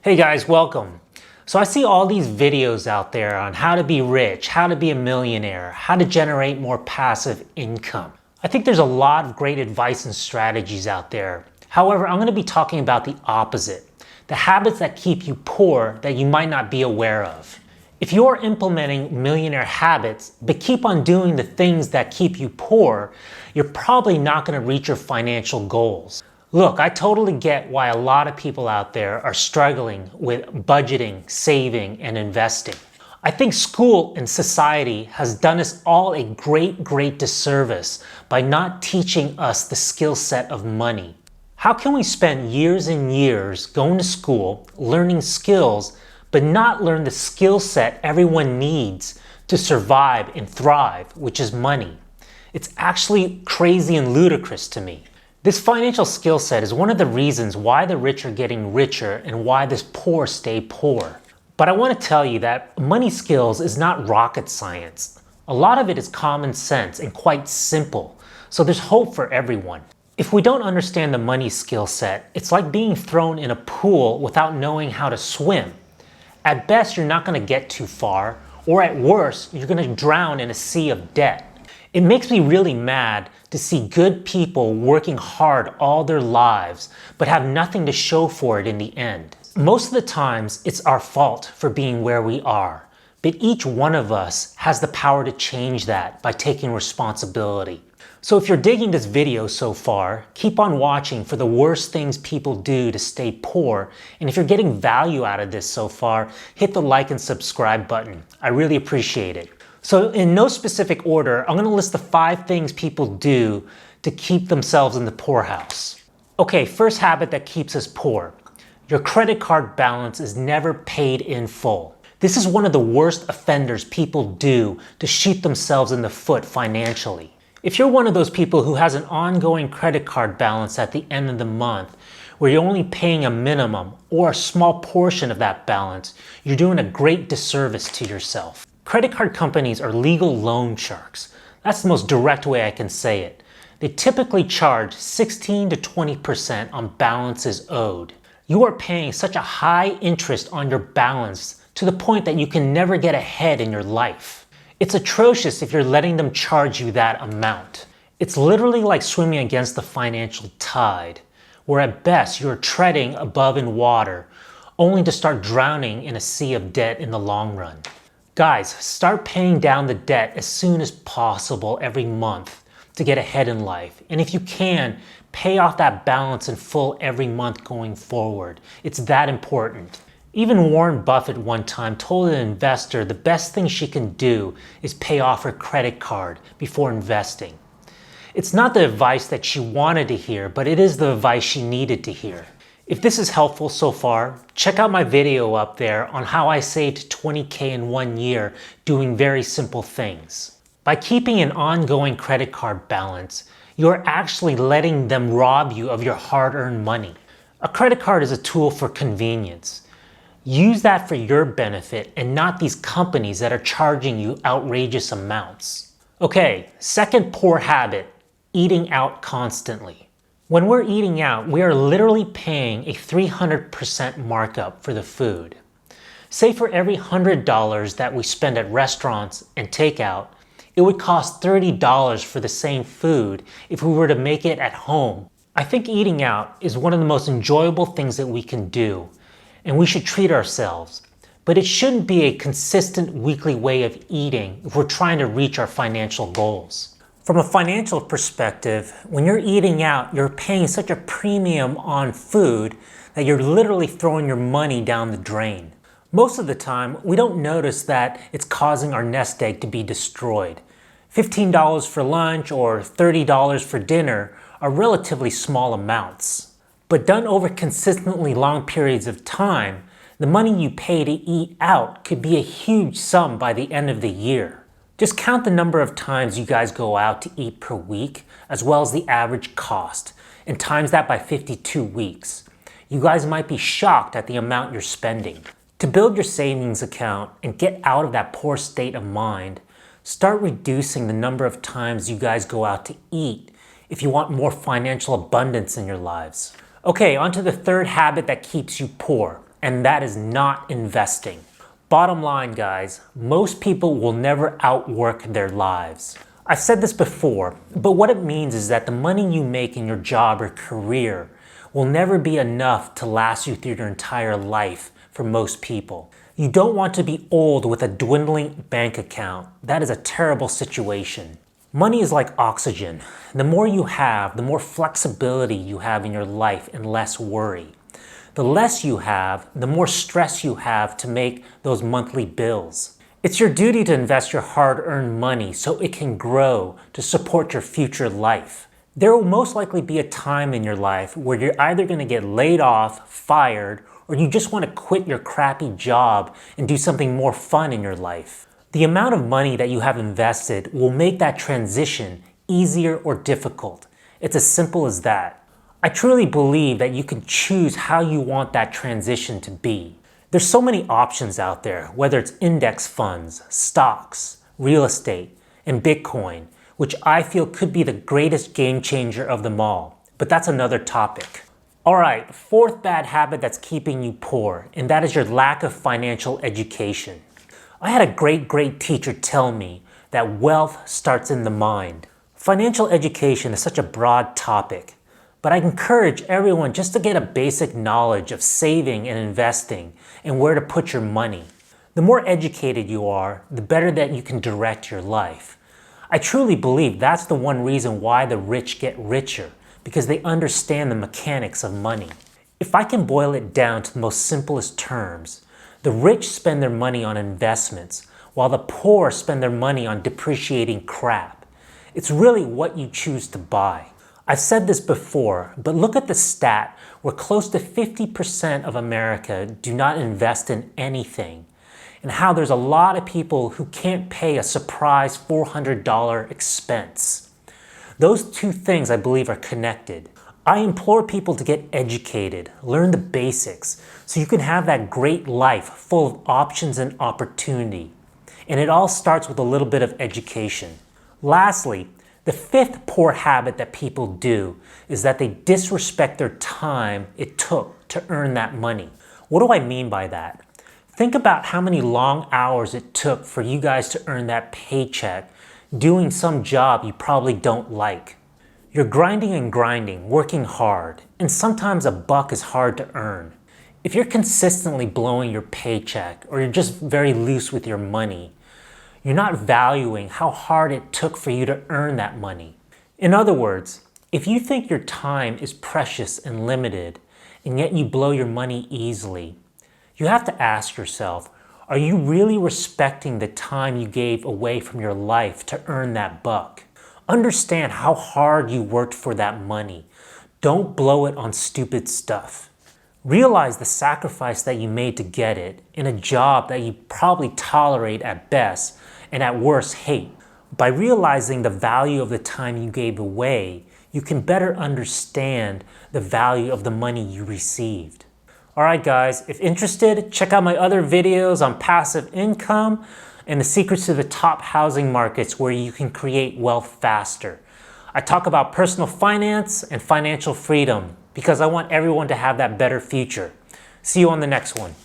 Hey guys, welcome. So I see all these videos out there on how to be rich, how to be a millionaire, how to generate more passive income. I think there's a lot of great advice and strategies out there. However, I'm going to be talking about the opposite, the habits that keep you poor that you might not be aware of. If you're implementing millionaire habits, but keep on doing the things that keep you poor, you're probably not going to reach your financial goals. Look, I totally get why a lot of people out there are struggling with budgeting, saving, and investing. I think school and society has done us all a great disservice by not teaching us the skill set of money. How can we spend years and years going to school, learning skills, but not learn the skill set everyone needs to survive and thrive, which is money? It's actually crazy and ludicrous to me. This financial skill set is one of the reasons why the rich are getting richer and why the poor stay poor. But I want to tell you that money skills is not rocket science. A lot of it is common sense and quite simple, so there's hope for everyone. If we don't understand the money skill set, it's like being thrown in a pool without knowing how to swim. At best, you're not going to get too far, or at worst, you're going to drown in a sea of debt. It makes me really mad to see good people working hard all their lives, but have nothing to show for it in the end. Most of the times, it's our fault for being where we are, but each one of us has the power to change that by taking responsibility. So if you're digging this video so far, keep on watching for the worst things people do to stay poor, and if you're getting value out of this so far, hit the like and subscribe button. I really appreciate it. So in no specific order, I'm going to list the 5 things people do to keep themselves in the poorhouse. Okay, first habit that keeps us poor. Your credit card balance is never paid in full. This is one of the worst offenders people do to shoot themselves in the foot financially. If you're one of those people who has an ongoing credit card balance at the end of the month, where you're only paying a minimum or a small portion of that balance, you're doing a great disservice to yourself. Credit card companies are legal loan sharks. That's the most direct way I can say it. They typically charge 16 to 20% on balances owed. You are paying such a high interest on your balance to the point that you can never get ahead in your life. It's atrocious if you're letting them charge you that amount. It's literally like swimming against the financial tide, where at best you're treading above in water, only to start drowning in a sea of debt in the long run. Guys, start paying down the debt as soon as possible every month to get ahead in life. And if you can, pay off that balance in full every month going forward. It's that important. Even Warren Buffett one time told an investor the best thing she can do is pay off her credit card before investing. It's not the advice that she wanted to hear, but it is the advice she needed to hear. If this is helpful so far, check out my video up there on how I saved $20K in 1 year doing very simple things. By keeping an ongoing credit card balance, you're actually letting them rob you of your hard-earned money. A credit card is a tool for convenience. Use that for your benefit and not these companies that are charging you outrageous amounts. Okay, second poor habit, eating out constantly. When we're eating out, we are literally paying a 300% markup for the food. Say for every $100 that we spend at restaurants and takeout, it would cost $30 for the same food if we were to make it at home. I think eating out is one of the most enjoyable things that we can do, and we should treat ourselves. But it shouldn't be a consistent weekly way of eating if we're trying to reach our financial goals. From a financial perspective, when you're eating out, you're paying such a premium on food that you're literally throwing your money down the drain. Most of the time, we don't notice that it's causing our nest egg to be destroyed. $15 for lunch or $30 for dinner are relatively small amounts. But done over consistently long periods of time, the money you pay to eat out could be a huge sum by the end of the year. Just count the number of times you guys go out to eat per week, as well as the average cost, and times that by 52 weeks. You guys might be shocked at the amount you're spending. To build your savings account and get out of that poor state of mind, start reducing the number of times you guys go out to eat if you want more financial abundance in your lives. Okay, on to the third habit that keeps you poor, and that is not investing. Bottom line, guys, most people will never outwork their lives. I've said this before, but what it means is that the money you make in your job or career will never be enough to last you through your entire life for most people. You don't want to be old with a dwindling bank account. That is a terrible situation. Money is like oxygen. The more you have, the more flexibility you have in your life and less worry. The less you have, the more stress you have to make those monthly bills. It's your duty to invest your hard-earned money so it can grow to support your future life. There will most likely be a time in your life where you're either going to get laid off, fired, or you just want to quit your crappy job and do something more fun in your life. The amount of money that you have invested will make that transition easier or difficult. It's as simple as that. I truly believe that you can choose how you want that transition to be. There's so many options out there, whether it's index funds, stocks, real estate, and Bitcoin, which I feel could be the greatest game changer of them all. But that's another topic. All right, fourth bad habit that's keeping you poor, and that is your lack of financial education. I had a great teacher tell me that wealth starts in the mind. Financial education is such a broad topic, but I encourage everyone just to get a basic knowledge of saving and investing and where to put your money. The more educated you are, the better that you can direct your life. I truly believe that's the one reason why the rich get richer, because they understand the mechanics of money. If I can boil it down to the most simplest terms, the rich spend their money on investments, while the poor spend their money on depreciating crap. It's really what you choose to buy. I've said this before, but look at the stat where close to 50% of America do not invest in anything, and how there's a lot of people who can't pay a surprise $400 expense. Those two things I believe are connected. I implore people to get educated, learn the basics, so you can have that great life full of options and opportunity. And it all starts with a little bit of education. Lastly, the fifth poor habit that people do is that they disrespect their time it took to earn that money. What do I mean by that? Think about how many long hours it took for you guys to earn that paycheck doing some job you probably don't like. You're grinding and grinding, working hard, and sometimes a buck is hard to earn. If you're consistently blowing your paycheck or you're just very loose with your money, you're not valuing how hard it took for you to earn that money. In other words, if you think your time is precious and limited, and yet you blow your money easily, you have to ask yourself, are you really respecting the time you gave away from your life to earn that buck? Understand how hard you worked for that money. Don't blow it on stupid stuff. Realize the sacrifice that you made to get it in a job that you probably tolerate at best and at worst hate. By realizing the value of the time you gave away, you can better understand the value of the money you received. Alright guys, if interested, check out my other videos on passive income and the secrets to the top housing markets where you can create wealth faster. I talk about personal finance and financial freedom because I want everyone to have that better future. See you on the next one.